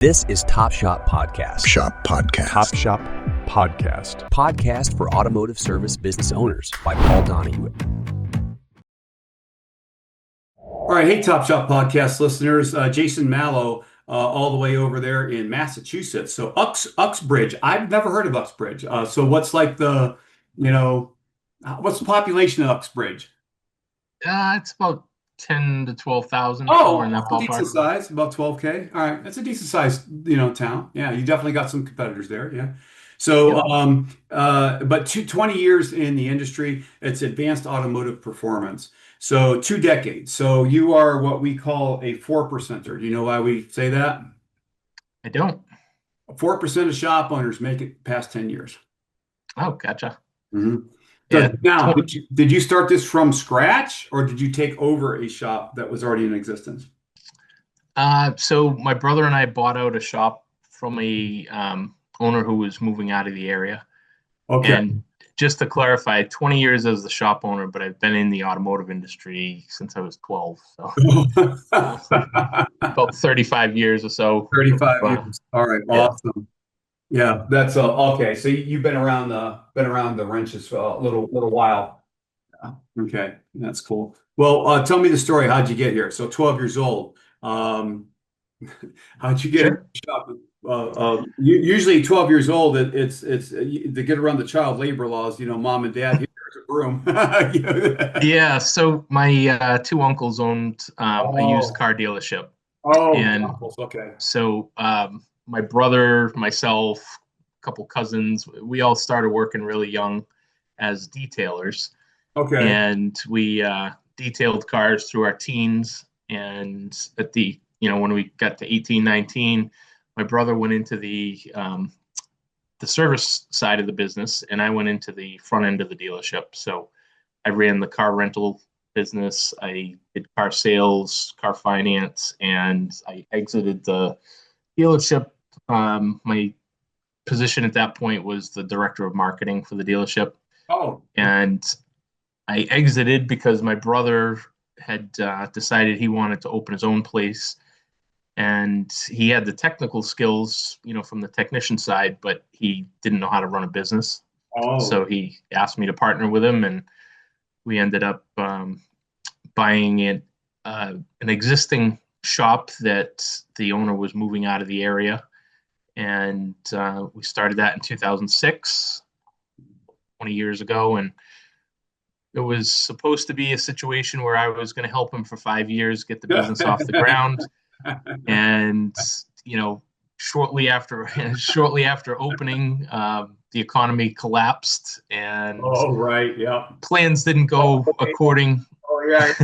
This is Top Shop Podcast. Shop Podcast. Top Shop Podcast. Podcast for automotive service business owners by Paul Donahue. All right. Hey, Top Shop Podcast listeners. Jason Malo, all the way over there in Massachusetts. So Uxbridge. I've never heard of Uxbridge. So what's like what's the population of Uxbridge? It's about 10 to 12,000. Oh, in that that's a decent ballpark. size, about 12K. All right, that's a decent size, town. Yeah, you definitely got some competitors there. Yeah. So, but 20 years in the industry, it's advanced automotive performance. So 2 decades. So you are what we call a 4%er. Do you know why we say that? I don't. 4% of shop owners make it past 10 years. Oh, gotcha. Mm-hmm. Yeah. So now, did you start this from scratch, or did you take over a shop that was already in existence? So my brother and I bought out a shop from a owner who was moving out of the area. Okay. And just to clarify, 20 years as the shop owner, but I've been in the automotive industry since I was 12. So about 35 years or so. 35 years. All right. Awesome. Yeah, that's okay. So you've been around the wrenches for a little while. Okay, that's cool. Well, tell me the story. How'd you get here? So 12 years old. How'd you get into the shop? Usually 12 years old, it's to get around the child labor laws. Mom and dad, here's a broom. Yeah. So my two uncles owned a used car dealership. Oh, and uncles. Okay. So my brother, myself, a couple cousins, we all started working really young as detailers. Okay. And we detailed cars through our teens. And at when we got to 18, 19, my brother went into the service side of the business, and I went into the front end of the dealership. So I ran the car rental business. I did car sales, car finance, and I exited the dealership. My position at that point was the director of marketing for the dealership. Oh. And I exited because my brother had decided he wanted to open his own place, and he had the technical skills, from the technician side, but he didn't know how to run a business. Oh. So he asked me to partner with him, and we ended up buying an existing shop that the owner was moving out of the area. And we started that in 2006, 20 years ago. And it was supposed to be a situation where I was going to help him for 5 years get the business off the ground. And, shortly after opening, the economy collapsed, and right. Yeah. plans didn't go according. Oh, yeah.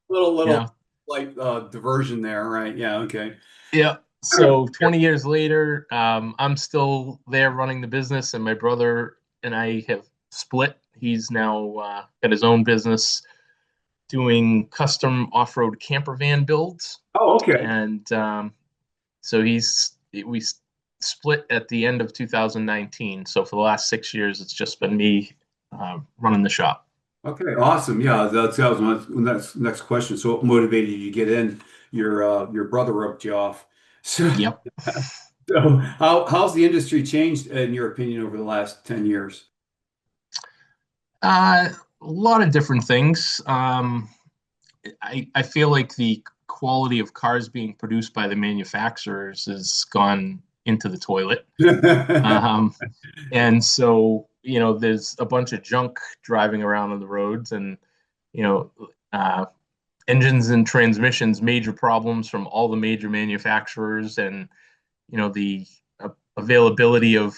Little like diversion there, right? Yeah. Okay. Yeah. So 20 years later, I'm still there running the business, and my brother and I have split. He's now got his own business doing custom off-road camper van builds. Oh, okay. And so we split at the end of 2019. So for the last 6 years, it's just been me running the shop. Okay, awesome. Yeah, that was my next question. So what motivated you to get in? Your brother roped you off. So, Yep. So how's the industry changed, in your opinion, over the last 10 years? A lot of different things. I feel like the quality of cars being produced by the manufacturers has gone into the toilet. And so, there's a bunch of junk driving around on the roads, and, engines and transmissions, major problems from all the major manufacturers, and, the availability of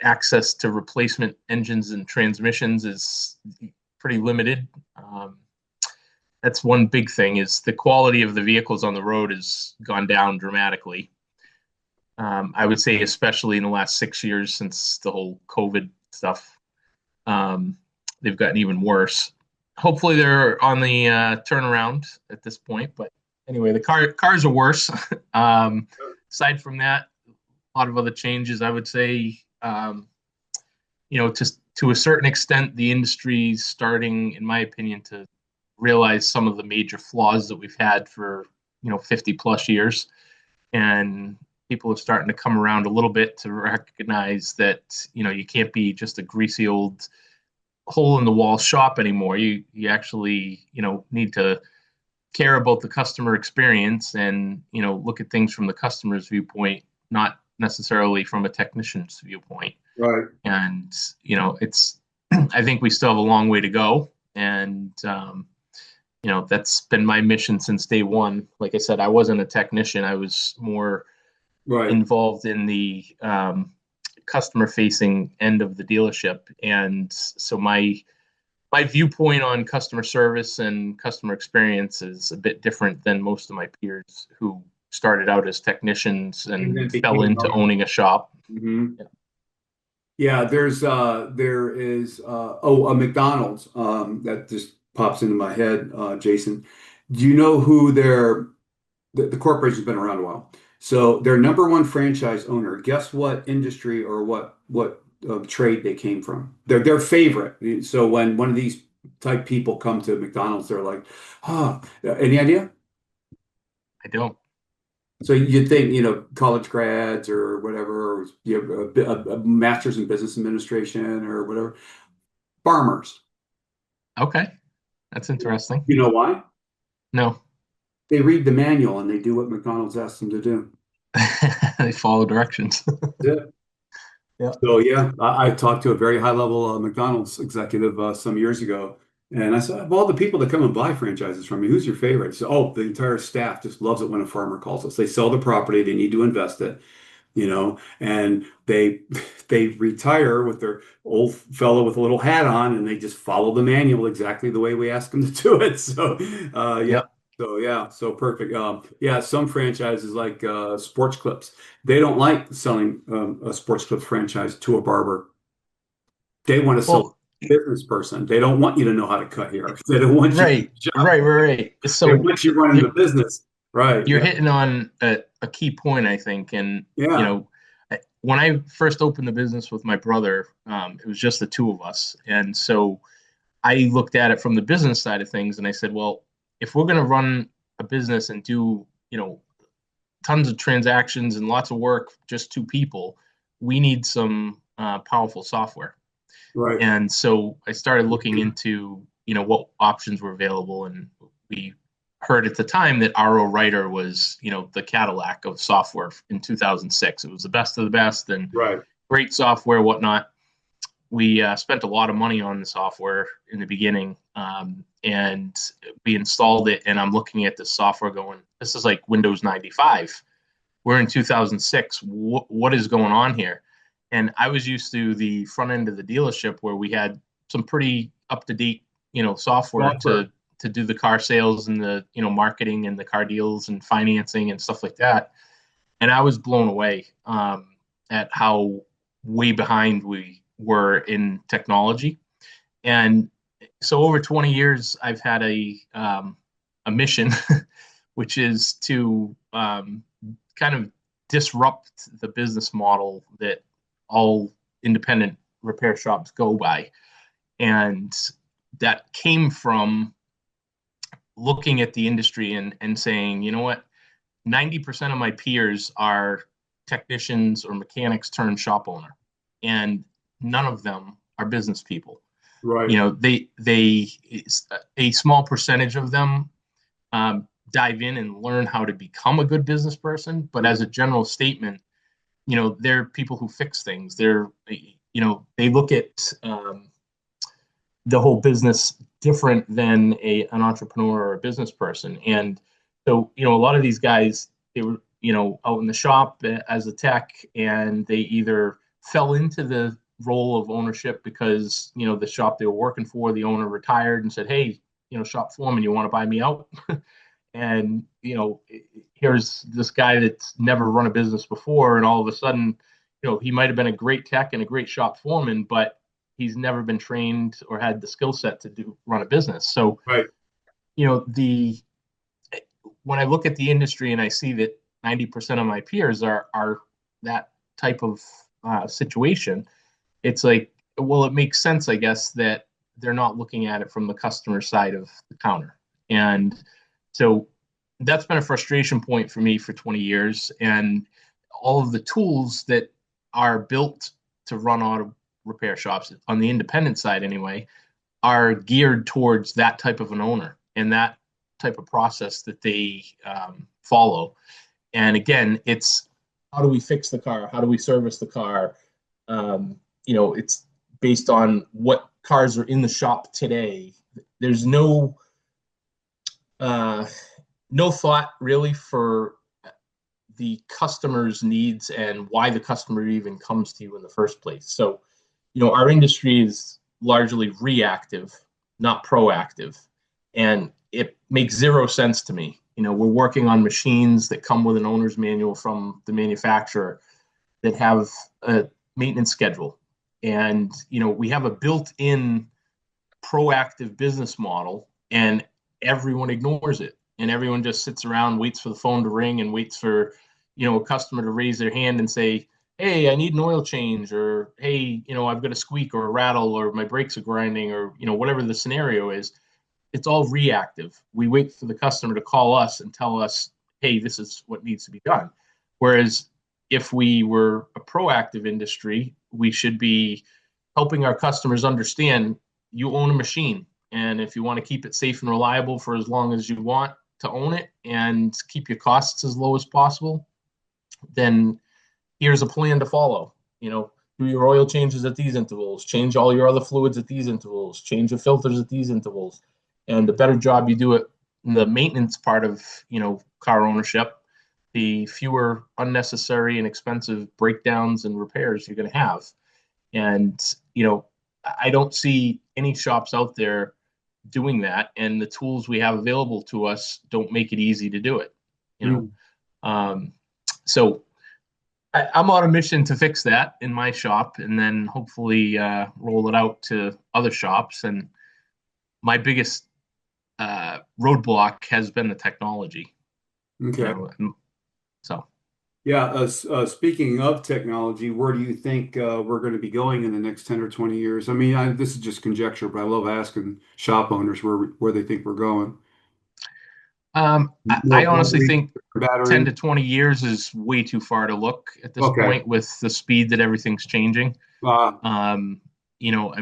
access to replacement engines and transmissions is pretty limited. That's one big thing, is the quality of the vehicles on the road has gone down dramatically. I would say especially in the last 6 years since the whole COVID stuff, they've gotten even worse. Hopefully they're on the turnaround at this point, but anyway, the cars are worse. Aside from that, a lot of other changes. I would say, just to a certain extent, the industry's starting, in my opinion, to realize some of the major flaws that we've had for 50 plus years, and people are starting to come around a little bit to recognize that, you can't be just a greasy old hole in the wall shop anymore. You actually, need to care about the customer experience and, look at things from the customer's viewpoint, not necessarily from a technician's viewpoint. Right. And, it's, I think we still have a long way to go. And, that's been my mission since day one. Like I said, I wasn't a technician. I was more Right. involved in the customer facing end of the dealership. And so my viewpoint on customer service and customer experience is a bit different than most of my peers who started out as technicians And then and fell became into owning a shop. Mhm. Yeah. Yeah, there is a McDonald's that just pops into my head, Jason. Do you know who the corporation's been around a while. So their number one franchise owner, guess what industry or what trade they came from? They're their favorite. So when one of these type people come to McDonald's, they're like, "Huh, any idea?" I don't. So you'd think, college grads or whatever, or you have a master's in business administration or whatever. Farmers. Okay. That's interesting. You know why? No. They read the manual and they do what McDonald's asks them to do. They follow directions. Yeah. Yeah. So yeah, I talked to a very high level McDonald's executive some years ago, and I said, of all the people that come and buy franchises from me, who's your favorite? He said, oh, the entire staff just loves it when a farmer calls us. They sell the property, they need to invest it, and they retire with their old fellow with a little hat on, and they just follow the manual exactly the way we ask them to do it. So yeah. Yep. So yeah, so perfect. Yeah, some franchises like Sports Clips, they don't like selling a Sports Clips franchise to a barber. They want to sell Well, to a business person. They don't want you to know how to cut hair. They don't want you to right, right, right, right. they So want you running the business. Right. you're Yeah. hitting on a key point, I think. And, Yeah. when I first opened the business with my brother, it was just the two of us. And so I looked at it from the business side of things and I said, well, if we're going to run a business and do, tons of transactions and lots of work, just two people, we need some powerful software. Right. And so I started looking into, what options were available. And we heard at the time that RO Writer was, the Cadillac of software in 2006. It was the best of the best and Right. great software, whatnot. We spent a lot of money on the software in the beginning, and we installed it. And I'm looking at the software going, this is like Windows 95. We're in 2006. What is going on here? And I was used to the front end of the dealership where we had some pretty up to date, software to do the car sales and the, marketing and the car deals and financing and stuff like that. And I was blown away at how way behind we were in technology. And so over 20 years, I've had a mission, which is to kind of disrupt the business model that all independent repair shops go by. And that came from looking at the industry and saying, you know what, 90% of my peers are technicians or mechanics turned shop owner, and none of them are business people. Right. They a small percentage of them dive in and learn how to become a good business person. But as a general statement, they're people who fix things. They look at the whole business different than an entrepreneur or a business person. And so, a lot of these guys, they were, out in the shop as a tech, and they either fell into the role of ownership because, the shop they were working for, the owner retired and said, hey, shop foreman, you want to buy me out? And, here's this guy that's never run a business before. And all of a sudden, he might have been a great tech and a great shop foreman, but he's never been trained or had the skill set to run a business. So, Right. When I look at the industry and I see that 90% of my peers are that type of situation, it's like, well, it makes sense, I guess, that they're not looking at it from the customer side of the counter. And so that's been a frustration point for me for 20 years. And all of the tools that are built to run auto repair shops on the independent side anyway are geared towards that type of an owner and that type of process that they follow. And again, it's how do we fix the car? How do we service the car? It's based on what cars are in the shop today. There's no thought really for the customer's needs and why the customer even comes to you in the first place. So, our industry is largely reactive, not proactive. And it makes zero sense to me. We're working on machines that come with an owner's manual from the manufacturer that have a maintenance schedule. And, we have a built-in proactive business model, and everyone ignores it. And everyone just sits around, waits for the phone to ring and waits for, a customer to raise their hand and say, hey, I need an oil change, or hey, I've got a squeak or a rattle, or my brakes are grinding, or, whatever the scenario is. It's all reactive. We wait for the customer to call us and tell us, hey, this is what needs to be done. Whereas if we were a proactive industry, we should be helping our customers understand you own a machine. And if you want to keep it safe and reliable for as long as you want to own it and keep your costs as low as possible, then here's a plan to follow. Do your oil changes at these intervals, change all your other fluids at these intervals, change your filters at these intervals. And the better job you do it in the maintenance part of, car ownership, the fewer unnecessary and expensive breakdowns and repairs you're going to have. And, I don't see any shops out there doing that. And the tools we have available to us don't make it easy to do it, So I'm on a mission to fix that in my shop and then hopefully roll it out to other shops. And my biggest roadblock has been the technology. Okay. So. Yeah. Speaking of technology, where do you think we're going to be going in the next 10 or 20 years? I mean, this is just conjecture, but I love asking shop owners where they think we're going. I honestly Battery, think 10 battery. to 20 years is way too far to look at this Okay. point with the speed that everything's changing. Uh, I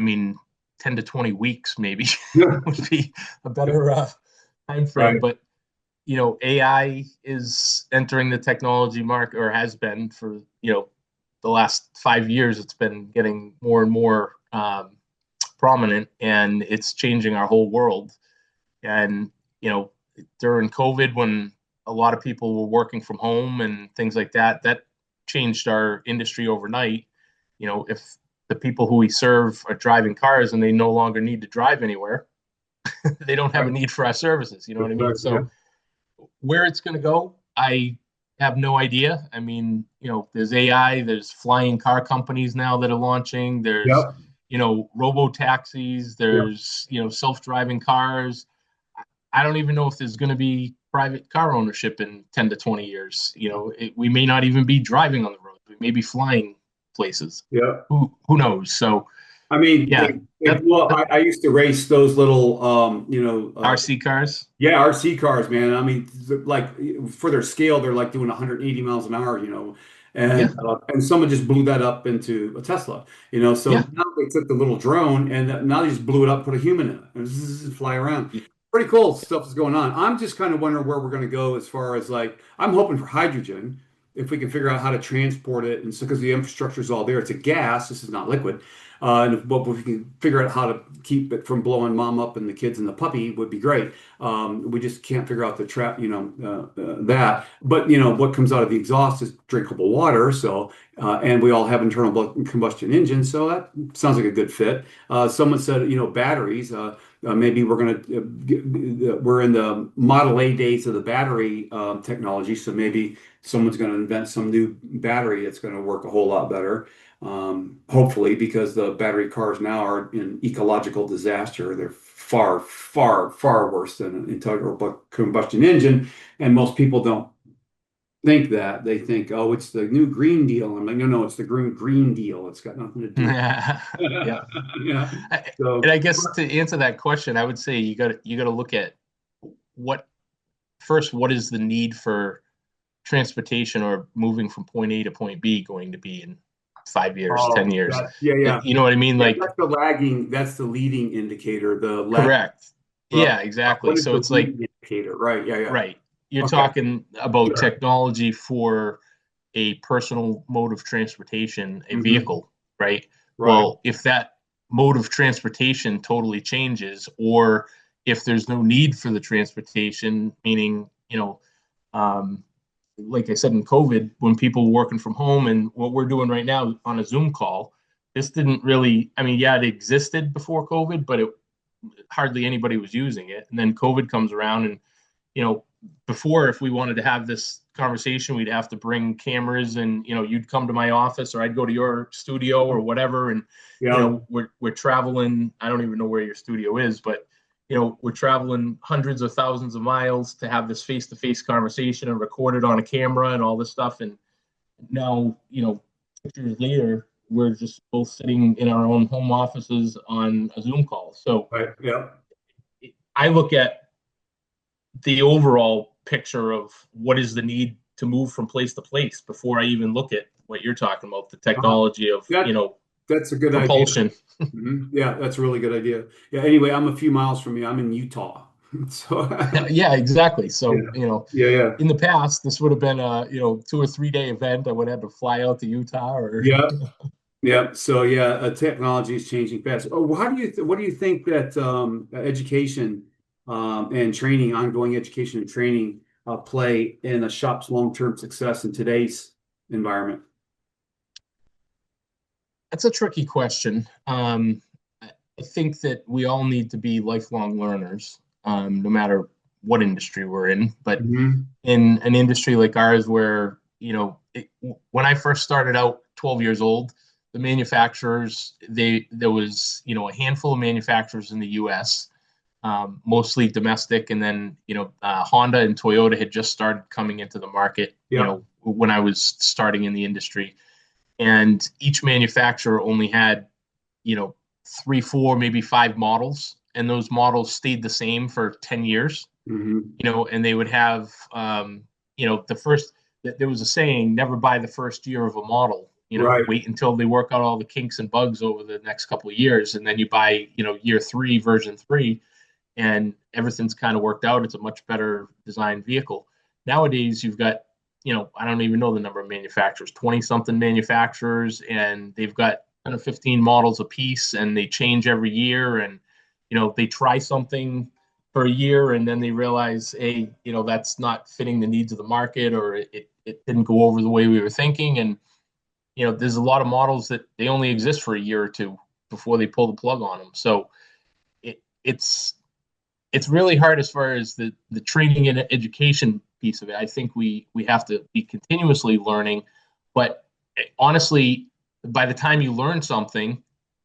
mean, 10 to 20 weeks maybe yeah. would be a better time frame. Right. But, AI is entering the technology market, or has been for, the last 5 years. It's been getting more and more prominent, and it's changing our whole world. And, during COVID, when a lot of people were working from home and things like that, that changed our industry overnight. If the people who we serve are driving cars and they no longer need to drive anywhere, they don't have a Right. need for our services. You know what I mean? Right. Yeah. So where it's going to go, I have no idea. I mean, there's AI, there's flying car companies now that are launching. There's, Yep. robo taxis, Yep. there's, self-driving cars. I don't even know if there's going to be private car ownership in 10 to 20 years. We may not even be driving on the road. We may be flying places. Yep. Who knows? So I mean, yeah, that, well, that I used to race those little, RC cars. yeah, RC cars, man. I mean, like for their scale, they're like doing 180 miles an hour, Yeah, and someone just blew that up into a Tesla, So yeah. now they took the little drone and now they just blew it up, put a human in it, and fly around. Pretty cool stuff is going on. I'm just kind of wondering where we're going to go as far as like I'm hoping for hydrogen if we can figure out how to transport it, and so because the infrastructure is all there, it's a gas. This is not liquid. But if we can figure out how to keep it from blowing mom up and the kids and the puppy would be great. We just can't figure out the trap, that. But what comes out of the exhaust is drinkable water. So, and we all have internal combustion engines, so that sounds like a good fit. Someone said, batteries. Maybe we're in the Model A days of the battery technology. So maybe someone's going to invent some new battery that's going to work a whole lot better. Hopefully, because the battery cars now are an ecological disaster. They're far, far, far worse than an internal combustion engine. And most people don't think that. They think, oh, it's the new Green Deal. I'm like, no, it's the Green Deal. It's got nothing to do. Yeah. Yeah. So, And I guess to answer that question, I would say you got to look at what is the need for transportation or moving from point A to point B going to be in 5 years, Oh, 10 years? yeah. You know what I mean? Yeah, Like, that's the leading indicator, the lag. correct. Right. Yeah, exactly. What is So the it's like, leading indicator? Right. Yeah. right. You're Okay. talking about Sure. technology for a personal mode of transportation, a Hmm. vehicle, right? Right. Well, if that mode of transportation totally changes, or if there's no need for the transportation, meaning, um, like I said in COVID, when people were working from home and what we're doing right now on a Zoom call, this didn't really, I mean, yeah, it existed before COVID, but it hardly anybody was using it. And then COVID comes around, and you know, before, if we wanted to have this conversation, we'd have to bring cameras, and you'd come to my office or I'd go to your studio or whatever. And Yeah. we're traveling. I don't even know where your studio is, but we're traveling hundreds of thousands of miles to have this face-to-face conversation and record it on a camera and all this stuff. And now, 6 years later, we're just both sitting in our own home offices on a Zoom call. So Right. Yeah. I look at the overall picture of what is the need to move from place to place before I even look at what you're talking about, the Uh, technology of, that that's a good idea. propulsion. Yeah, that's a really good idea. Yeah. Anyway, I'm a few miles from you. I'm in Utah. So Yeah, exactly. yeah. So, Yeah. in the past, this would have been a, 2 or 3 day event. I would have had to fly out to Utah or, Yeah. Yeah. So yeah, technology is changing fast. Oh, how do you what do you think that education and training, ongoing education and training, play in a shop's long-term success in today's environment? that's a tricky question. I think that we all need to be lifelong learners, no matter what industry we're in. But Hmm. in an industry like ours, where when I first started out 12 years old, the manufacturers, there was a handful of manufacturers in the U.S., mostly domestic, and then Honda and Toyota had just started coming into the market. Yeah. When I was starting in the industry, and each manufacturer only had you know 3, 4, maybe 5 models, and those models stayed the same for 10 years. Hmm. And they would have, the first, there was a saying, never buy the first year of a model, Right. wait until they work out all the kinks and bugs over the next couple of years. And then you buy, year 3, version 3, and everything's kind of worked out. It's a much better designed vehicle. Nowadays, you've got, I don't even know the number of manufacturers, 20 something manufacturers, and they've got 10 or 15 models a piece, and they change every year. And, they try something for a year, and then they realize, hey, that's not fitting the needs of the market, or it didn't go over the way we were thinking. And, there's a lot of models that they only exist for a year or two before they pull the plug on them. So it's really hard as far as the training and education piece of it. I think we have to be continuously learning, but honestly, by the time you learn something,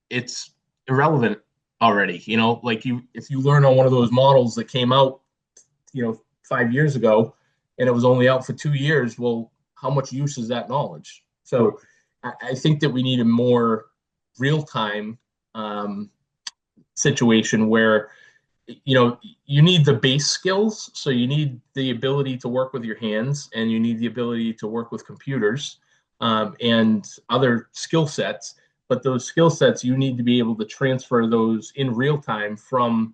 it's irrelevant already. Like if you learn on one of those models that came out, 5 years ago, and it was only out for 2 years, well, how much use is that knowledge? Right. So I think that we need a more real time situation where you need the base skills. So you need the ability to work with your hands, and you need the ability to work with computers, and other skill sets. But those skill sets, you need to be able to transfer those in real time from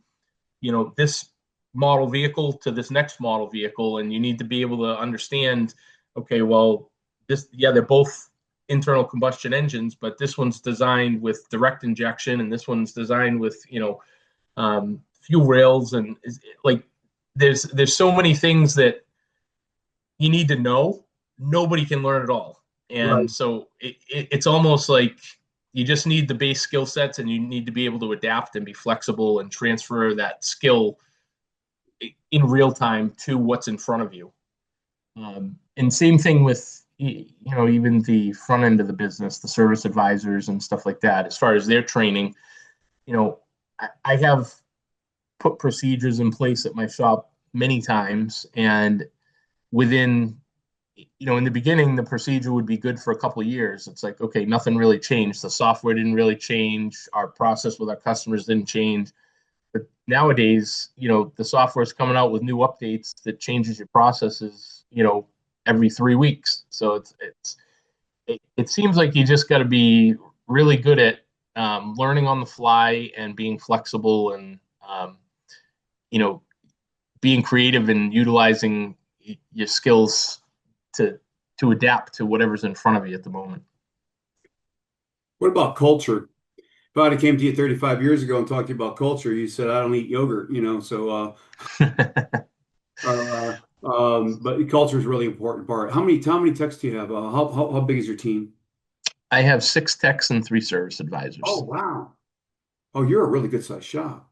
this model vehicle to this next model vehicle. And you need to be able to understand, okay, well, they're both internal combustion engines, but this one's designed with direct injection, and this one's designed with fuel rails. And like there's so many things that you need to know. Nobody can learn it all, Right. and so it's almost like you just need the base skill sets, and you need to be able to adapt and be flexible and transfer that skill in real time to what's in front of you. And same thing with even the front end of the business, the service advisors and stuff like that. As far as their training, I have put procedures in place at my shop many times, and within in the beginning, the procedure would be good for a couple of years. It's like, okay, nothing really changed. The software didn't really change. Our process with our customers didn't change. But nowadays, the software is coming out with new updates that changes your processes, every 3 weeks. So it seems like you just got to be really good at learning on the fly and being flexible and you know being creative and utilizing your skills to adapt to whatever's in front of you at the moment. What about culture? If I came to you 35 years ago and talked to you about culture, you said, I don't eat yogurt, but culture is a really important part. How many techs do you have? How big is your team? I have 6 techs and 3 service Oh, advisors. wow. Oh, you're a really good sized shop.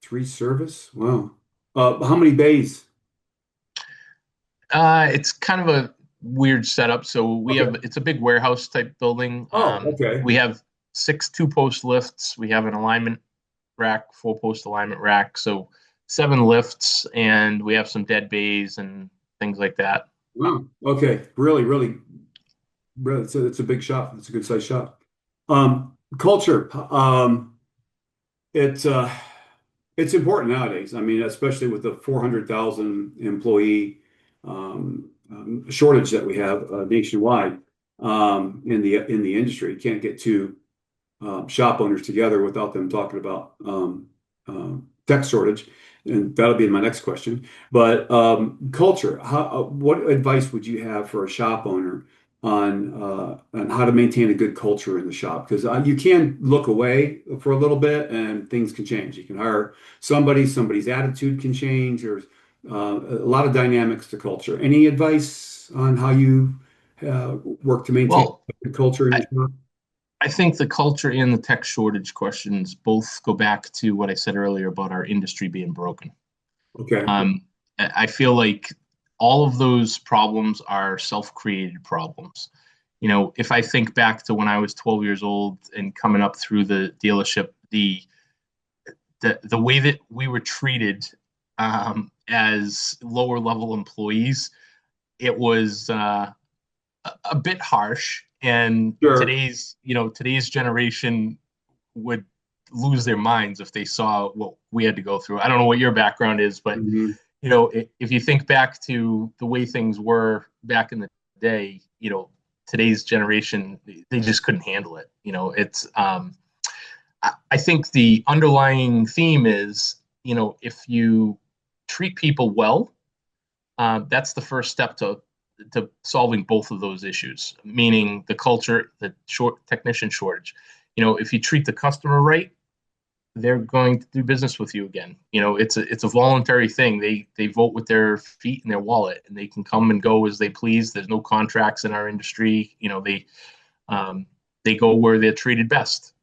3 service? Wow. How many bays? It's kind of a weird setup. So Okay. it's a big warehouse type building. Oh, okay. We have 6 2-post lifts. We have an alignment rack, 4-post alignment rack. So 7 lifts, and we have some dead bays and things like that. Wow. Okay. Really, really, really, it's a big shop. It's a good sized shop. Culture. It's it's important nowadays. I mean, especially with the 400,000 employee shortage that we have nationwide in the industry. You can't get two shop owners together without them talking about tech shortage, and that'll be my next question. But culture, what advice would you have for a shop owner on how to maintain a good culture in the shop? Because you can look away for a little bit, and things can change. You can hire somebody's attitude can change. There's a lot of dynamics to culture. Any advice on how you work to maintain Well, the culture in I, your shop? I think the culture and the tech shortage questions both go back to what I said earlier about our industry being broken. Okay. Um, I feel like all of those problems are self-created problems. If I think back to when I was 12 years old and coming up through the dealership, the way that we were treated as lower level employees, it was a bit harsh. And Sure. today's generation would lose their minds if they saw what we had to go through. I don't know what your background is, but Mhm. if you think back to the way things were back in the day, today's generation, they just couldn't handle it. It's I think the underlying theme is, if you treat people well, that's the first step to solving both of those issues, meaning the culture, the technician shortage. If you treat the customer right, they're going to do business with you again. It's a voluntary thing. They vote with their feet and their wallet, and they can come and go as they please. There's no contracts in our industry. They go where they're treated best.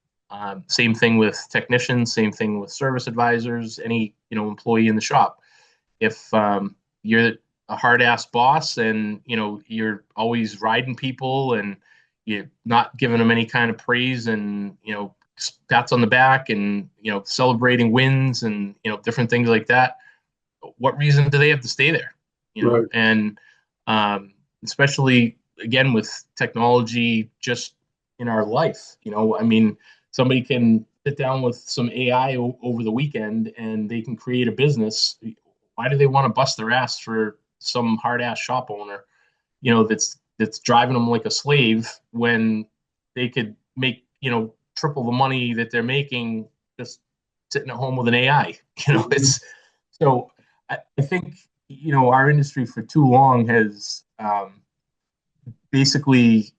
Same thing with technicians. Same thing with service advisors. Any employee in the shop. If you're a hard ass boss and you're always riding people and you're not giving them any kind of praise and pats on the back and celebrating wins and different things like that, what reason do they have to stay there? Right. And especially again with technology just in our life, I mean, somebody can sit down with some AI over the weekend and they can create a business. Why do they want to bust their ass for some hard ass shop owner, that's driving them like a slave when they could make, triple the money that they're making just sitting at home with an AI? Mhm. It's so I think, our industry for too long has basically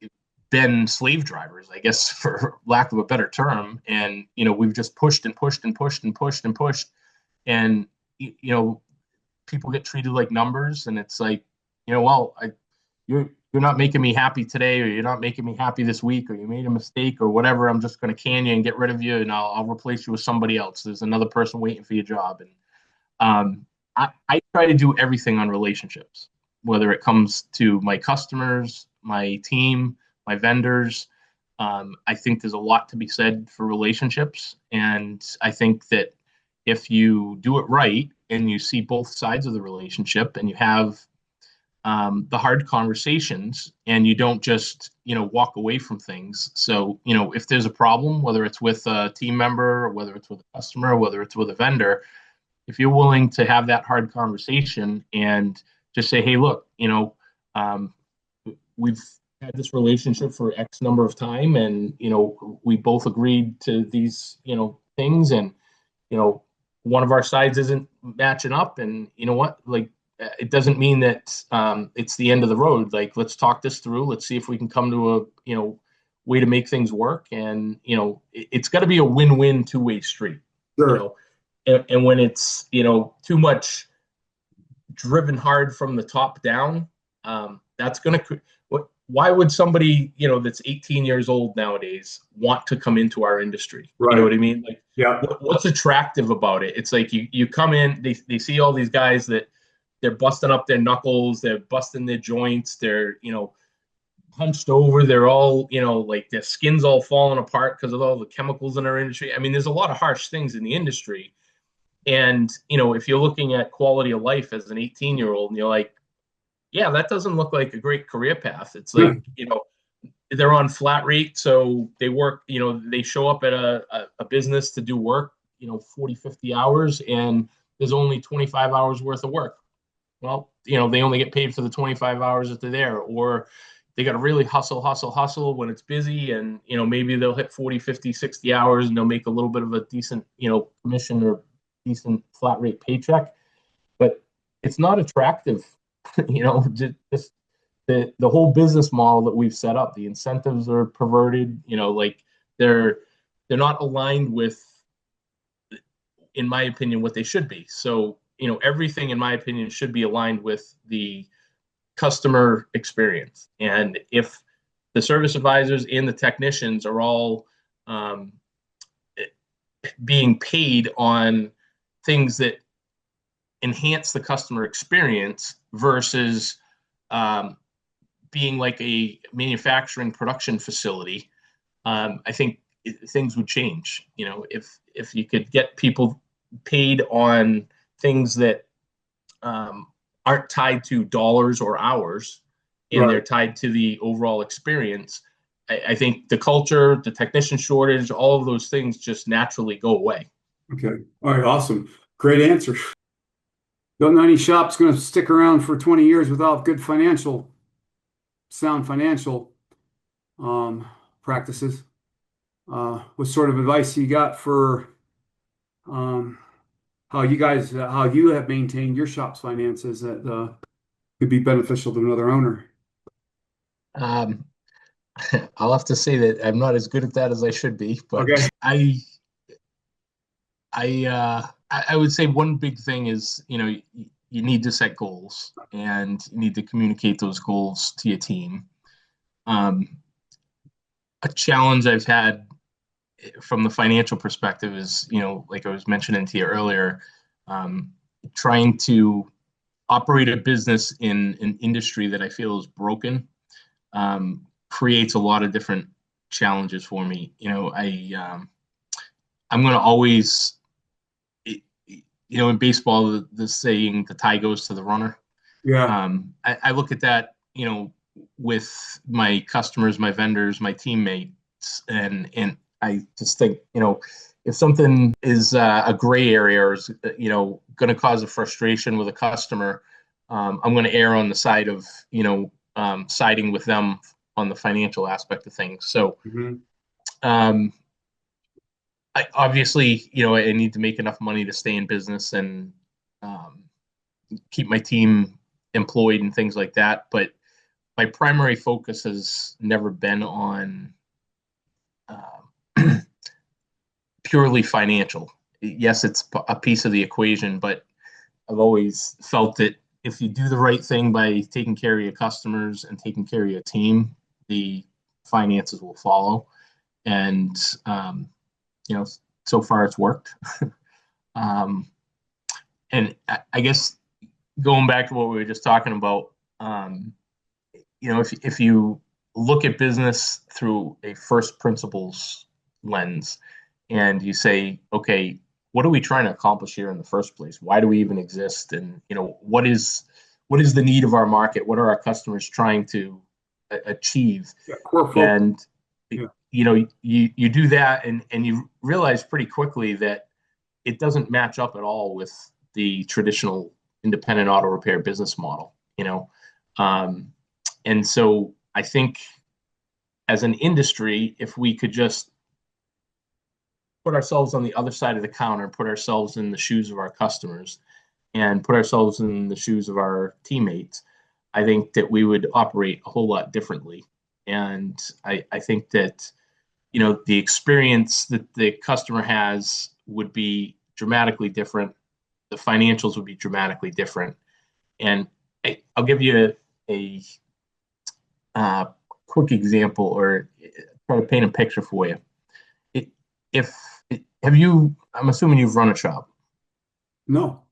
been slave drivers, I guess, for lack of a better term. And, we've just pushed and pushed and pushed and pushed and pushed. And, people get treated like numbers. And it's like, well, you're not making me happy today, or you're not making me happy this week, or you made a mistake or whatever. I'm just going to can you and get rid of you, and I'll replace you with somebody else. There's another person waiting for your job. And I try to do everything on relationships, whether it comes to my customers, my team, my vendors. I think there's a lot to be said for relationships. And I think that if you do it right and you see both sides of the relationship and you have the hard conversations and you don't just walk away from things. So if there's a problem, whether it's with a team member or whether it's with a customer or whether it's with a vendor, if you're willing to have that hard conversation and just say, hey, look, um, we've had this relationship for X number of time, and we both agreed to these things, and one of our sides isn't matching up, and you know what, like it doesn't mean that it's the end of the road. Like, let's talk this through. Let's see if we can come to a way to make things work, and it's got to be a win-win two-way street. Sure. And when it's too much driven hard from the top down, that's going to why would somebody that's 18 years old nowadays want to come into our industry? Right. You know what I mean? Like, Yeah. what's attractive about it? It's like you come in, they see all these guys that they're busting up their knuckles, they're busting their joints, they're hunched over, they're all like their skin's all falling apart because of all the chemicals in our industry. I mean, there's a lot of harsh things in the industry, and if you're looking at quality of life as an 18-year-old, and you're like, yeah, that doesn't look like a great career path. It's like, they're on flat rate. So they work, they show up at a business to do work, 40, 50 hours, and there's only 25 hours worth of work. Well, they only get paid for the 25 hours that they're there, or they got to really hustle when it's busy. And, maybe they'll hit 40, 50, 60 hours and they'll make a little bit of a decent, commission or decent flat rate paycheck, but it's not attractive. Just the whole business model that we've set up, the incentives are perverted. Like they're not aligned with, in my opinion, what they should be. So everything, in my opinion, should be aligned with the customer experience. And if the service advisors and the technicians are all being paid on things that enhance the customer experience versus being like a manufacturing production facility, I think things would change. If you could get people paid on things that aren't tied to dollars or hours, and Right. they're tied to the overall experience, I think the culture, the technician shortage, all of those things just naturally go away. Okay. All right. Awesome. Great answer. Don't know any shop's going to stick around for 20 years without good sound financial practices. What sort of advice you got for how you have maintained your shop's finances that could be beneficial to another owner? Um, I'll have to say that I'm not as good at that as I should be, but Okay. I would say one big thing is, you need to set goals and you need to communicate those goals to your team. A challenge I've had from the financial perspective is, like I was mentioning to you earlier, trying to operate a business in an industry that I feel is broken, creates a lot of different challenges for me. I'm going to always, in baseball, the saying, the tie goes to the runner. Yeah. I look at that, with my customers, my vendors, my teammates, and I just think, if something is a gray area or is, going to cause a frustration with a customer, I'm going to err on the side of, siding with them on the financial aspect of things. So, Mhm. I obviously, I need to make enough money to stay in business and keep my team employed and things like that. But my primary focus has never been on purely financial. Yes, it's a piece of the equation, but I've always felt that if you do the right thing by taking care of your customers and taking care of your team, the finances will follow. And so far it's worked. um, and I guess going back to what we were just talking about, if you look at business through a first principles lens, and you say, okay, what are we trying to accomplish here in the first place? Why do we even exist? And what is the need of our market? What are our customers trying to achieve? Yeah. Core focus. And Yeah. you do that, and you realize pretty quickly that it doesn't match up at all with the traditional independent auto repair business model. you know. And so I think as an industry, if we could just put ourselves on the other side of the counter, put ourselves in the shoes of our customers, and put ourselves in the shoes of our teammates, I think that we would operate a whole lot differently. And I think that, the experience that the customer has would be dramatically different. The financials would be dramatically different. And I'll give you a uh, quick example, or try to paint a picture for you. If have you, I'm assuming you've run a shop. No.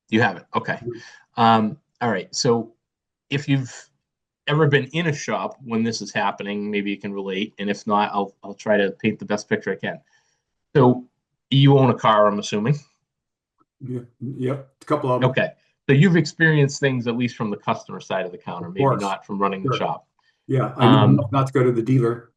You haven't. Okay. All right. So if you've ever been in a shop when this is happening, maybe you can relate. And if not, I'll try to paint the best picture I can. So you own a car, I'm assuming. Yeah. Yep. A couple of them. Okay. So you've experienced things at least from the customer side of the counter, Of maybe course. not from running the Sure. shop. Yeah. I know not to go to the dealer.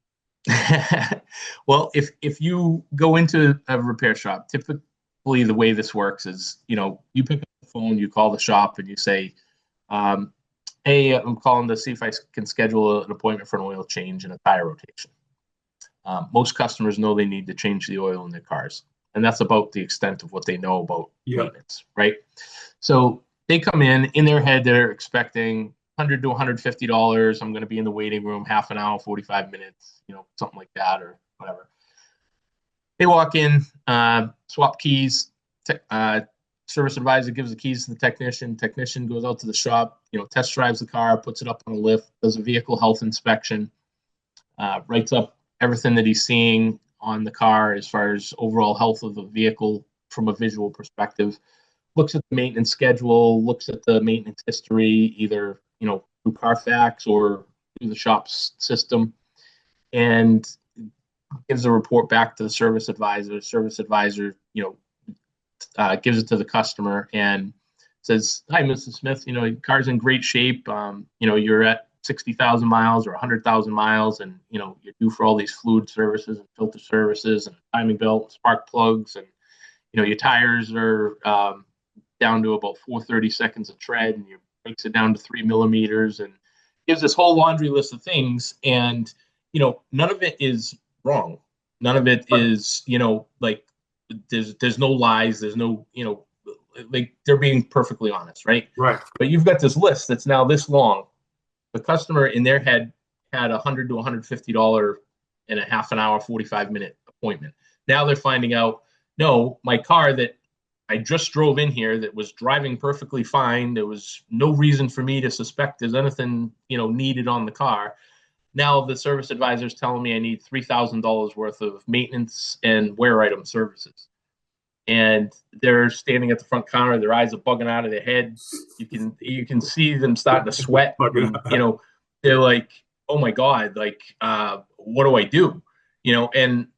Well, if you go into a repair shop, typically the way this works is, you pick up the phone, you call the shop, and you say, "Hey, I'm calling to see if I can schedule an appointment for an oil change and a tire rotation." Most customers know they need to change the oil in their cars, and that's about the extent of what they know about maintenance, right? So they come in their head, they're expecting $100 to $150. I'm going to be in the waiting room half an hour, 45 minutes, something like that, or whatever. They walk in, swap keys. Service advisor gives the keys to the technician. Technician goes out to the shop, test drives the car, puts it up on a lift, does a vehicle health inspection, writes up everything that he's seeing on the car as far as overall health of the vehicle from a visual perspective. Looks at the maintenance schedule, looks at the maintenance history, either through Carfax or through the shop's system, and gives a report back to the service advisor. Service advisor, gives it to the customer and says, "Hi, Mrs. Smith. Your car's in great shape. You're at 60,000 miles or 100,000 miles, and you're due for all these fluid services and filter services and timing belt, spark plugs, and your tires are down to about 430 seconds of tread, and your breaks it down to 3 millimeters," and gives this whole laundry list of things. And none of it is wrong. None of it is like there's no lies. There's no like they're being perfectly honest, right? Right. But you've got this list that's now this long. The customer in their head had $100 to $150 in a half an hour, 45-minute appointment. Now they're finding out, no, my car that I just drove in here that was driving perfectly fine. There was no reason for me to suspect there's anything, needed on the car. Now the service advisor is telling me I need $3,000 worth of maintenance and wear item services. And they're standing at the front counter, their eyes are bugging out of their head. You can see them starting to sweat. And, they're like, "Oh my God, like, what do I do?" And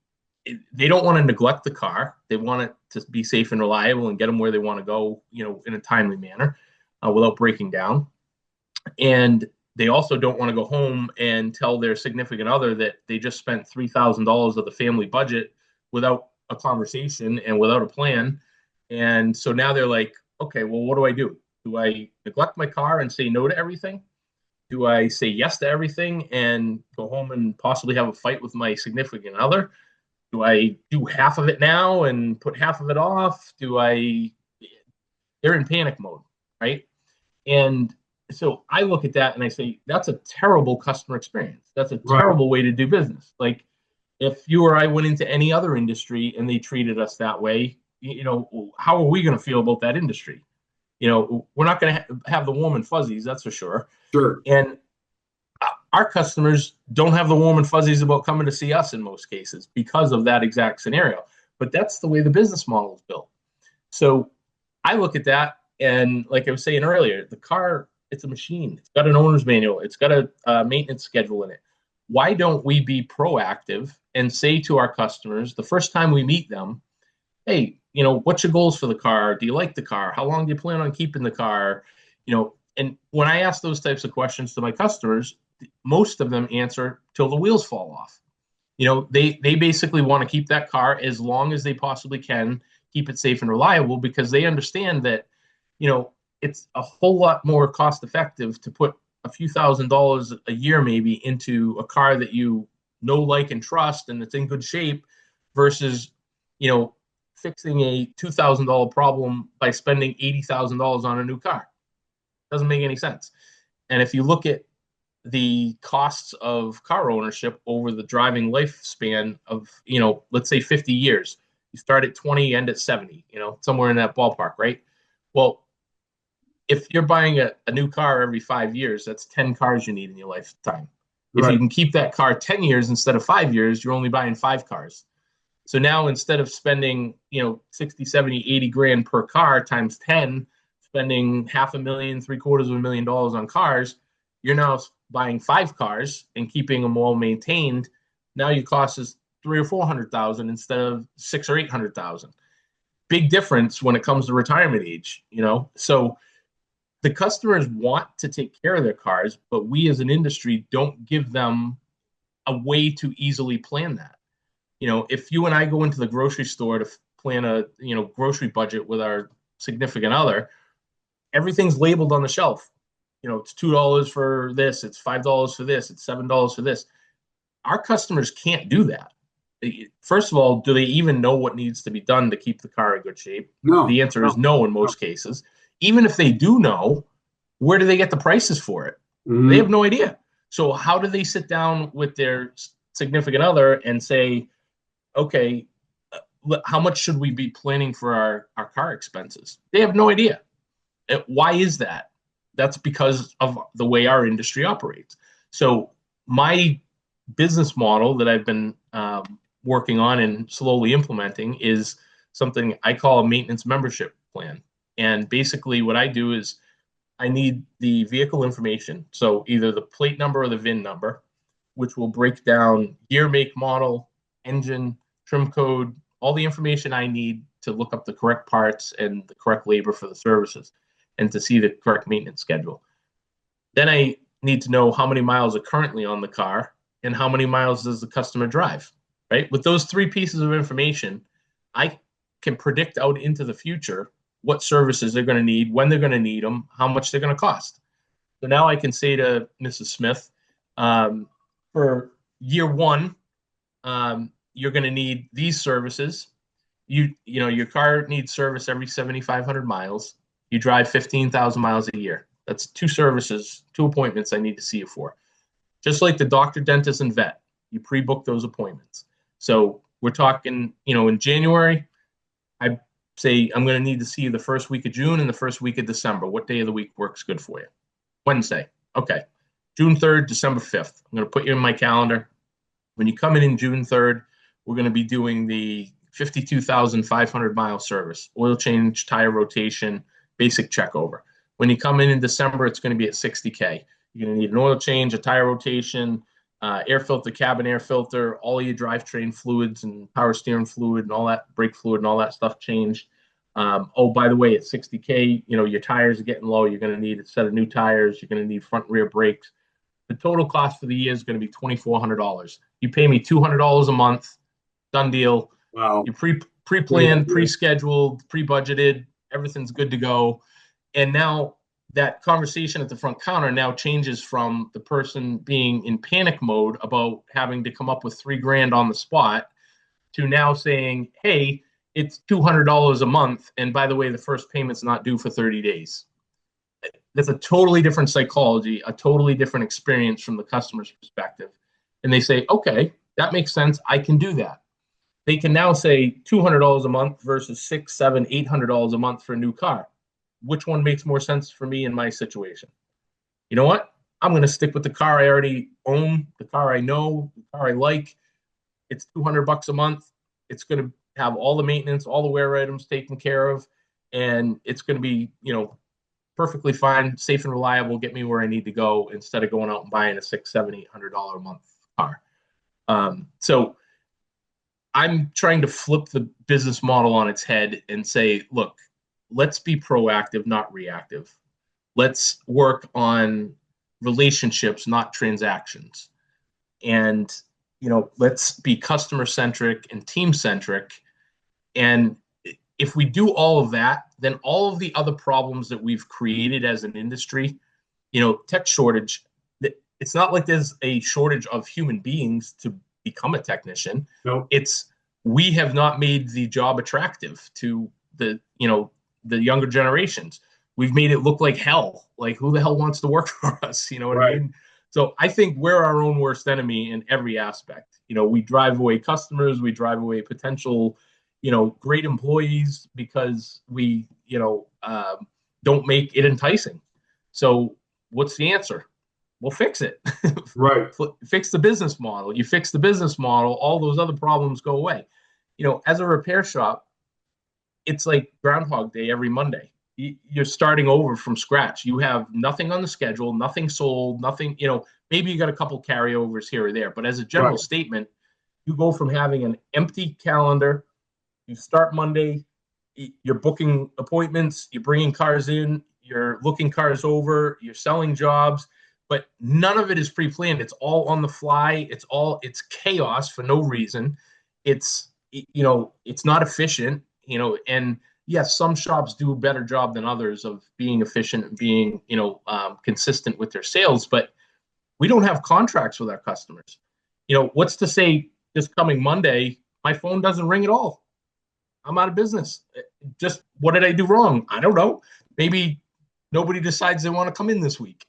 they don't want to neglect the car. They want it to be safe and reliable and get them where they want to go, in a timely manner, without breaking down. And they also don't want to go home and tell their significant other that they just spent $3,000 of the family budget without a conversation and without a plan. And so now they're like, "Okay, well, what do I do? Do I neglect my car and say no to everything? Do I say yes to everything and go home and possibly have a fight with my significant other? Do I do half of it now and put half of it off? They're in panic mode, right?" And so I look at that and I say, that's a terrible customer experience. That's a terrible way to do business. Like, if you or I went into any other industry and they treated us that way, how are we going to feel about that industry? We're not going to have the warm and fuzzies, that's for sure. Sure. And our customers don't have the warm and fuzzies about coming to see us in most cases because of that exact scenario. But that's the way the business model is built. So I look at that, and like I was saying earlier, the car, it's a machine. It's got an owner's manual. It's got a maintenance schedule in it. Why don't we be proactive and say to our customers the first time we meet them, "Hey, what's your goals for the car? Do you like the car? How long do you plan on keeping the car?" And when I ask those types of questions to my customers, most of them answer till the wheels fall off. They basically want to keep that car as long as they possibly can, keep it safe and reliable, because they understand that, it's a whole lot more cost effective to put a few $1,000s a year maybe into a car that you know, like, and trust, and it's in good shape, versus, you know, fixing a $2,000 problem by spending $80,000 on a new car. Doesn't make any sense. And if you look at the costs of car ownership over the driving lifespan of, you know, let's say 50 years, you start at 20, end at 70, you know, somewhere in that ballpark, right? Well, if you're buying a new car every 5 years, that's 10 cars you need in your lifetime. If Right. you can keep that car 10 years instead of 5 years, you're only buying 5 cars. So now, instead of spending, you know, 60, 70, 80 grand per car times 10, spending $500,000, $750,000 on cars, you're now buying 5 cars and keeping them well maintained. Now your cost is 300,000 or 400,000 instead of 600,000 or 800,000. Big difference when it comes to retirement age, you know? So the customers want to take care of their cars, but we as an industry don't give them a way to easily plan that. You know, if you and I go into the grocery store to plan a, you know, grocery budget with our significant other, everything's labeled on the shelf. You know, it's $2 for this, it's $5 for this, it's $7 for this. Our customers can't do that. First of all, do they even know what needs to be done to keep the car in good shape? No. The answer is no in most cases. Even if they do know, where do they get the prices for it? Mhm. They have no idea. So how do they sit down with their significant other and say, okay, how much should we be planning for our car expenses? They have no idea. Why is that? That's because of the way our industry operates. So my business model that I've been working on and slowly implementing is something I call a maintenance membership plan. And basically what I do is I need the vehicle information, so either the plate number or the VIN number, which will break down year, make, model, engine, trim code, all the information I need to look up the correct parts and the correct labor for the services and to see the correct maintenance schedule. Then I need to know how many miles are currently on the car and how many miles does the customer drive, right? With those three pieces of information, I can predict out into the future what services they're going to need, when they're going to need them, how much they're going to cost. So now I can say to Mrs. Smith, for year one, you're going to need these services. You know, your car needs service every 7,500 miles. You drive 15,000 miles a year. That's 2 services, 2 appointments I need to see you for. Just like the doctor, dentist, and vet, you pre-book those appointments. So we're talking, you know, in January, I say I'm going to need to see you the first week of June and the first week of December. What day of the week works good for you? Wednesday. Okay. June 3rd, December 5th. I'm going to put you in my calendar. When you come in June 3rd, we're going to be doing the 52,500 mile service, oil change, tire rotation, basic check over. When you come in December, it's going to be at 60K. You're going to need an oil change, a tire rotation, air filter, cabin air filter, all your drivetrain fluids and power steering fluid and all that, brake fluid and all that stuff changed. Oh, by the way, at 60K, you know, your tires are getting low. You're going to need a set of new tires. You're going to need front and rear brakes. The total cost for the year is going to be $2,400. You pay me $200 a month, done deal. Wow. You pre-planned, pre-scheduled, pre-budgeted, everything's good to go. And now that conversation at the front counter now changes from the person being in panic mode about having to come up with $3,000 on the spot to now saying, hey, it's $200 a month. And by the way, the first payment's not due for 30 days. That's a totally different psychology, a totally different experience from the customer's perspective. And they say, okay, that makes sense. I can do that. They can now say $200 a month versus $600, $700, $800 a month for a new car. Which one makes more sense for me in my situation? You know what? I'm going to stick with the car I already own, the car I know, the car I like. It's $200 a month. It's going to have all the maintenance, all the wear items taken care of, and it's going to be, you know, perfectly fine, safe and reliable, get me where I need to go instead of going out and buying a $600, $700, $800 a month car. So I'm trying to flip the business model on its head and say, look, let's be proactive, not reactive. Let's work on relationships, not transactions. And, you know, let's be customer centric and team centric. And if we do all of that, then all of the other problems that we've created as an industry, tech shortage, it's not like there's a shortage of human beings to become a technician. Nope. It's we have not made the job attractive to the younger generations. We've made it look like hell. Like, who the hell wants to work for us? You know what I mean? So I think we're our own worst enemy in every aspect. We drive away customers, we drive away potential, great employees because we, don't make it enticing. So what's the answer? Well, fix it. Right. Fix the business model. You fix the business model, all those other problems go away. As a repair shop, it's like Groundhog Day every Monday. You're starting over from scratch. You have nothing on the schedule, nothing sold, nothing, maybe you got a couple carryovers here or there. But as a general statement, you go from having an empty calendar, you start Monday, you're booking appointments, you're bringing cars in, you're looking cars over, you're selling jobs, but none of it is pre-planned. It's all on the fly. It's chaos for no reason. It's not efficient, and yes, some shops do a better job than others of being efficient and being, consistent with their sales, but we don't have contracts with our customers. What's to say this coming Monday, my phone doesn't ring at all? I'm out of business. Just what did I do wrong? I don't know. Maybe nobody decides they want to come in this week.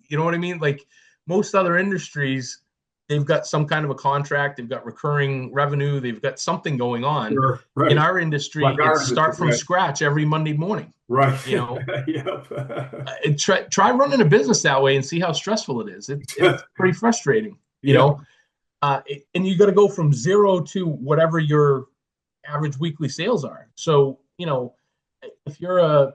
You know what I mean? Like most other industries, they've got some kind of a contract, they've got recurring revenue, they've got something going on. Sure, right. In our industry, Like it's start from scratch every Monday morning. Right. Yep. Try running a business that way and see how stressful it is. It's pretty frustrating, and you got to go from zero to whatever your average weekly sales are. So, if you're a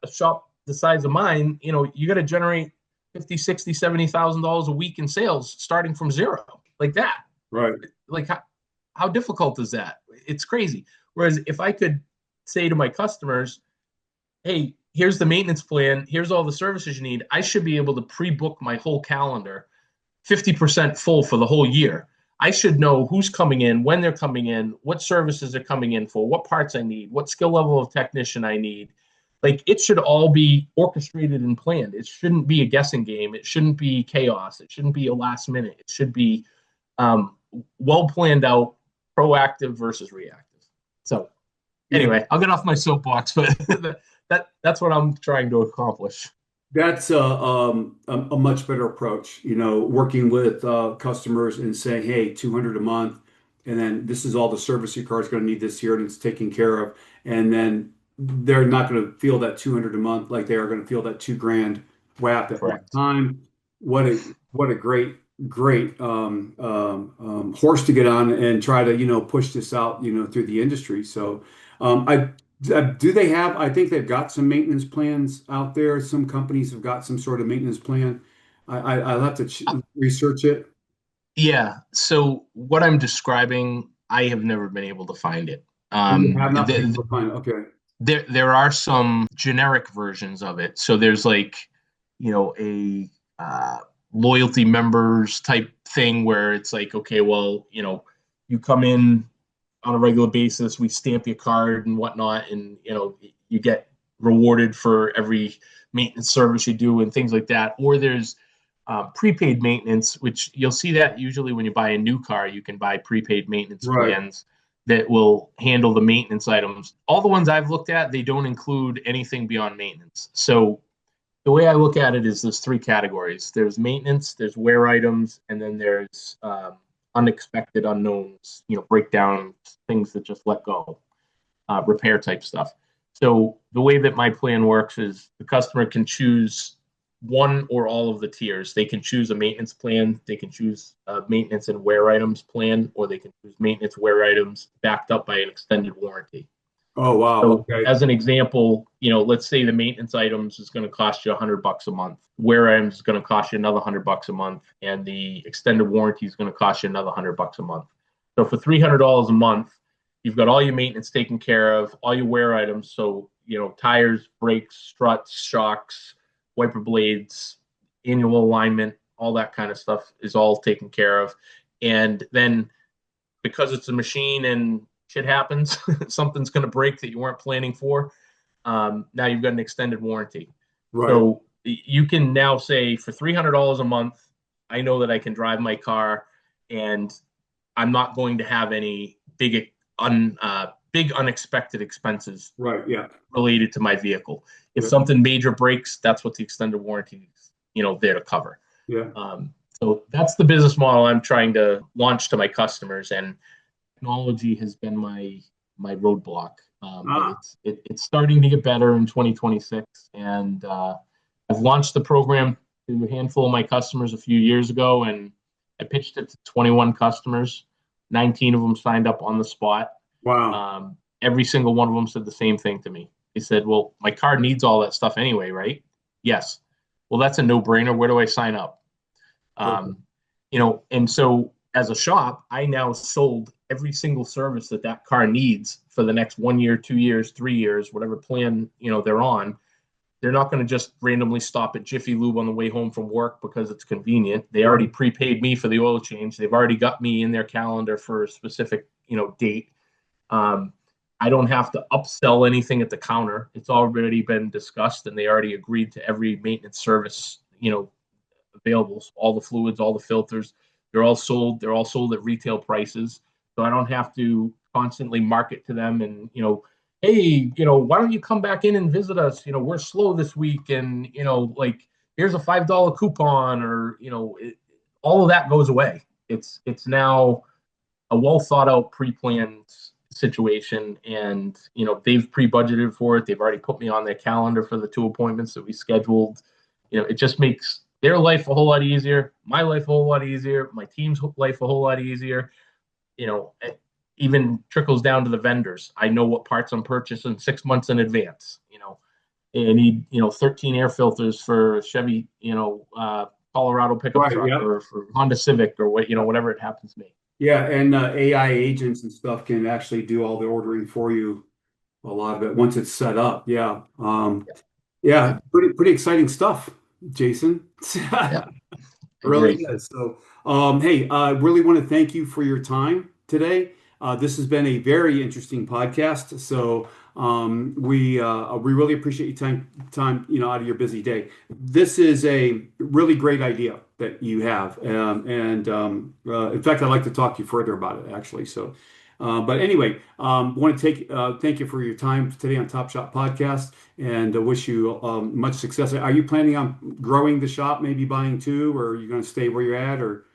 shop the size of mine, you got to generate 50, 60, $70,000 a week in sales starting from zero like that. Right. Like how difficult is that? It's crazy. Whereas if I could say to my customers, hey, here's the maintenance plan, here's all the services you need, I should be able to pre-book my whole calendar 50% full for the whole year. I should know who's coming in, when they're coming in, what services are coming in for, what parts I need, what skill level of technician I need. Like it should all be orchestrated and planned. It shouldn't be a guessing game. It shouldn't be chaos. It shouldn't be a last minute. It should be well planned out, proactive versus reactive. So anyway, I'll get off my soapbox, but that's what I'm trying to accomplish. That's a much better approach, working with customers and saying, hey, 200 a month, and then this is all the service your car is going to need this year, and it's taken care of. And then they're not going to feel that 200 a month like they are going to feel that $2,000 whap at one time. What a great horse to get on and try to push this out through the industry. So do they have, I think they've got some maintenance plans out there. Some companies have got some sort of maintenance plan. I'll have to research it. Yeah. So what I'm describing, I have never been able to find it. You have not been able to find it. Okay. There are some generic versions of it. So there's like, a loyalty members type thing where it's like, okay, well, you come in on a regular basis, we stamp your card and whatnot, and you get rewarded for every maintenance service you do and things like that. Or there's prepaid maintenance, which you'll see that usually when you buy a new car, you can buy prepaid maintenance plans that will handle the maintenance items. All the ones I've looked at, they don't include anything beyond maintenance. So the way I look at it is there's three categories. There's maintenance, there's wear items, and then there's unexpected unknowns, breakdowns, things that just let go, repair type stuff. So the way that my plan works is the customer can choose one or all of the tiers. They can choose a maintenance plan, they can choose a maintenance and wear items plan, or they can choose maintenance wear items backed up by an extended warranty. Oh, wow. So okay. As an example, let's say the maintenance items is going to cost you $100 a month. Wear items is going to cost you another $100 a month, and the extended warranty is going to cost you another $100 a month. So for $300 a month, you've got all your maintenance taken care of, all your wear items. So tires, brakes, struts, shocks, wiper blades, annual alignment, all that kind of stuff is all taken care of. And then because it's a machine and shit happens, something's going to break that you weren't planning for. Now you've got an extended warranty. Right. So you can now say for $300 a month, I know that I can drive my car and I'm not going to have any big unexpected expenses Right. Yeah. related to my vehicle. If Yeah. something major breaks, that's what the extended warranty is, there to cover. Yeah. So that's the business model I'm trying to launch to my customers, and technology has been my roadblock. But it's starting to get better in 2026, and I've launched the program to a handful of my customers a few years ago, and I pitched it to 21 customers. 19 of them signed up on the spot. Wow. Every single one of them said the same thing to me. They said, "Well, my car needs all that stuff anyway, right?" Yes. Well, that's a no-brainer. Where do I sign up? And so as a shop, I now sold every single service that car needs for the next 1 year, 2 years, 3 years, whatever plan, they're on. They're not going to just randomly stop at Jiffy Lube on the way home from work because it's convenient. They already prepaid me for the oil change. They've already got me in their calendar for a specific, date. I don't have to upsell anything at the counter. It's already been discussed, and they already agreed to every maintenance service, available. So all the fluids, all the filters, they're all sold. They're all sold at retail prices. So I don't have to constantly market to them and, hey, why don't you come back in and visit us? We're slow this week, and here's a $5 coupon, or all of that goes away. It's now a well thought out, pre-planned situation, and they've pre-budgeted for it. They've already put me on their calendar for the 2 appointments that we scheduled. It just makes their life a whole lot easier, my life a whole lot easier, my team's life a whole lot easier. It even trickles down to the vendors. I know what parts I'm purchasing 6 months in advance. I need 13 air filters for Chevy, Colorado pickup truck, Yep. or for Honda Civic, or whatever it happens to be. Yeah, and AI agents and stuff can actually do all the ordering for you. A lot of it once it's set up. Yeah. Yeah. Pretty exciting stuff, Jason. Yeah. Really Great. is. So, hey, I really want to thank you for your time today. This has been a very interesting podcast. So, we really appreciate your time, out of your busy day. This is a really great idea that you have, and in fact, I'd like to talk to you further about it, actually. So, but anyway, want to thank you for your time today on Top Shop Podcast, and wish you much success. Are you planning on growing the shop, maybe buying two, or are you going to stay where you're at, or?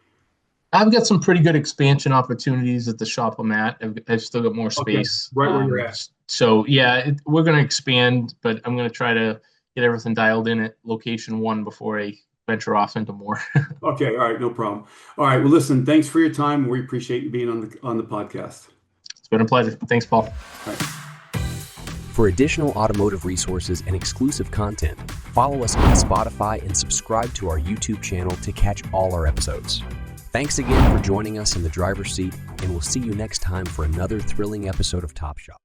I've got some pretty good expansion opportunities at the shop I'm at. I've still got more space. Okay, right where you're at. So yeah, we're going to expand, but I'm going to try to get everything dialed in at location 1 before I venture off into more. Okay, all right, no problem. All right, well, listen, thanks for your time. We appreciate you being on the podcast. It's been a pleasure. Thanks, Paul. All right. For additional automotive resources and exclusive content, follow us on Spotify and subscribe to our YouTube channel to catch all our episodes. Thanks again for joining us in the driver's seat, and we'll see you next time for another thrilling episode of Top Shop.